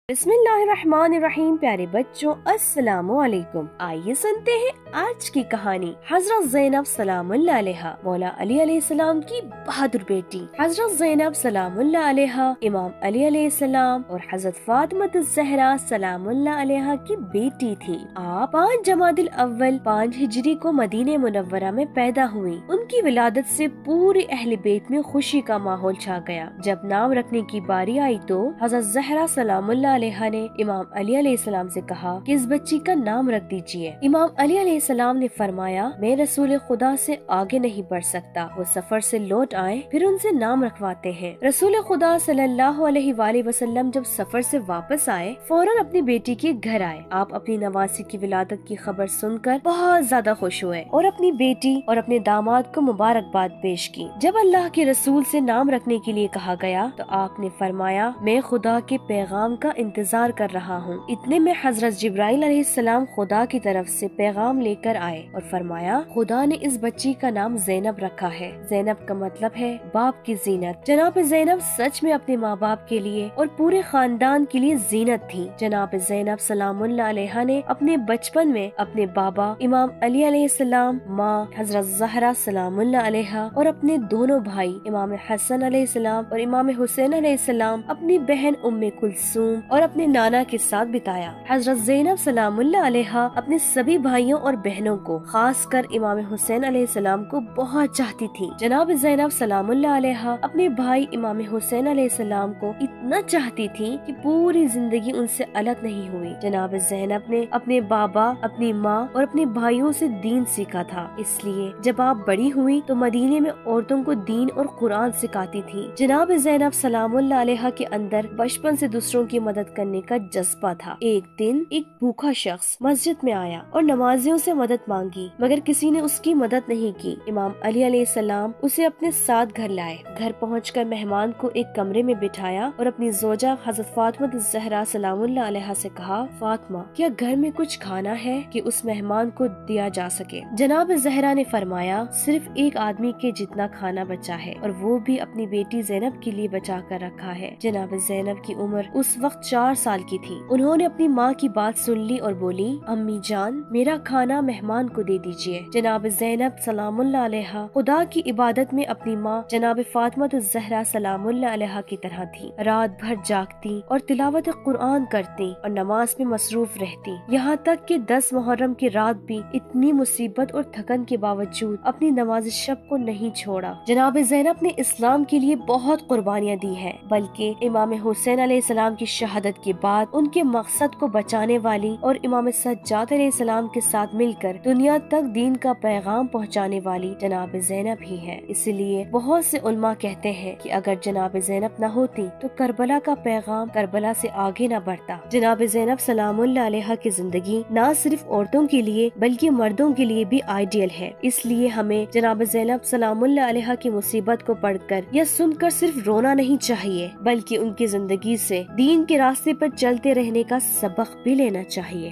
بسم اللہ الرحمن الرحیم۔ پیارے بچوں السلام علیکم۔ آئیے سنتے ہیں آج کی کہانی۔ حضرت زینب سلام اللہ علیہا مولا علی علیہ السلام کی بہادر بیٹی۔ حضرت زینب سلام اللہ علیہا امام علی علیہ السلام اور حضرت فاطمہ الزہرا سلام اللہ علیہا کی بیٹی تھی۔ آپ 5 جمادی الاول 5 ہجری کو مدینہ منورہ میں پیدا ہوئی۔ ان کی ولادت سے پورے اہل بیت میں خوشی کا ماحول چھا گیا۔ جب نام رکھنے کی باری آئی تو حضرت زہرا سلام اللہ علیہا نے امام علی علیہ السلام سے کہا کہ اس بچی کا نام رکھ دیجئے۔ امام علی علیہ السلام نے فرمایا میں رسول خدا سے آگے نہیں بڑھ سکتا، وہ سفر سے لوٹ آئیں پھر ان سے نام رکھواتے ہیں۔ رسول خدا صلی اللہ علیہ وآلہ وسلم جب سفر سے واپس آئے فوراً اپنی بیٹی کے گھر آئے۔ آپ اپنی نواسی کی ولادت کی خبر سن کر بہت زیادہ خوش ہوئے اور اپنی بیٹی اور اپنے داماد کو مبارکباد پیش کی۔ جب اللہ کے رسول سے نام رکھنے کے لیے کہا گیا تو آپ نے فرمایا میں خدا کے پیغام کا انتظار کر رہا ہوں۔ اتنے میں حضرت جبرائیل علیہ السلام خدا کی طرف سے پیغام لے کر آئے اور فرمایا خدا نے اس بچی کا نام زینب رکھا ہے۔ زینب کا مطلب ہے باپ کی زینت۔ جناب زینب سچ میں اپنے ماں باپ کے لیے اور پورے خاندان کے لیے زینت تھی۔ جناب زینب سلام اللہ علیہا نے اپنے بچپن میں اپنے بابا امام علی علیہ السلام، ماں حضرت زہرا سلام اللہ علیہا اور اپنے دونوں بھائی امام حسن علیہ السلام اور امام حسین علیہ السلام، اپنی بہن ام کلثوم اور اپنے نانا کے ساتھ بتایا۔ حضرت زینب سلام اللہ علیہا اپنے سبھی بھائیوں اور بہنوں کو خاص کر امام حسین علیہ السلام کو بہت چاہتی تھی۔ جناب زینب سلام اللہ علیہا اپنے بھائی امام حسین علیہ السلام کو اتنا چاہتی تھی کہ پوری زندگی ان سے الگ نہیں ہوئی۔ جناب زینب نے اپنے بابا، اپنی ماں اور اپنے بھائیوں سے دین سیکھا تھا، اس لیے جب آپ بڑی ہوئی تو مدینے میں عورتوں کو دین اور قرآن سکھاتی تھی۔ جناب زینب سلام اللہ علیہا کے اندر بچپن سے دوسروں کی مدد کرنے کا جذبہ تھا۔ ایک دن ایک بھوکا شخص مسجد میں آیا اور نمازیوں سے مدد مانگی مگر کسی نے اس کی مدد نہیں کی۔ امام علی علیہ السلام اسے اپنے ساتھ گھر لائے۔ گھر پہنچ کر مہمان کو ایک کمرے میں بٹھایا اور اپنی زوجہ حضرت فاطمہ الزہرا سلام اللہ علیہا سے کہا فاطمہ کیا گھر میں کچھ کھانا ہے کہ اس مہمان کو دیا جا سکے؟ جناب زہرا نے فرمایا صرف ایک آدمی کے جتنا کھانا بچا ہے اور وہ بھی اپنی بیٹی زینب کے لیے بچا کر رکھا ہے۔ جناب زینب کی عمر اس وقت 4 سال کی تھی۔ انہوں نے اپنی ماں کی بات سن لی اور بولی امی جان میرا کھانا مہمان کو دے دیجئے۔ جناب زینب سلام اللہ علیہا خدا کی عبادت میں اپنی ماں جناب فاطمہ الزہرا سلام اللہ علیہا کی طرح تھی۔ رات بھر جاگتی اور تلاوت قرآن کرتی اور نماز میں مصروف رہتی، یہاں تک کہ 10 محرم کی رات بھی اتنی مصیبت اور تھکن کے باوجود اپنی نماز شب کو نہیں چھوڑا۔ جناب زینب نے اسلام کے لیے بہت قربانیاں دی ہیں، بلکہ امام حسین علیہ السلام کی شہادت کے بعد ان کے مقصد کو بچانے والی اور امام سجاد علیہ السلام کے ساتھ مل کر دنیا تک دین کا پیغام پہنچانے والی جناب زینب ہی ہے۔ اس لیے بہت سے علماء کہتے ہیں کہ اگر جناب زینب نہ ہوتی تو کربلا کا پیغام کربلا سے آگے نہ بڑھتا۔ جناب زینب سلام اللہ علیہا کی زندگی نہ صرف عورتوں کے لیے بلکہ مردوں کے لیے بھی آئیڈیل ہے، اس لیے ہمیں جناب زینب سلام اللہ علیہا کی مصیبت کو پڑھ کر یا سن کر صرف رونا نہیں چاہیے بلکہ ان کی زندگی سے دین کے راستے پر چلتے رہنے کا سبق بھی لینا چاہیے۔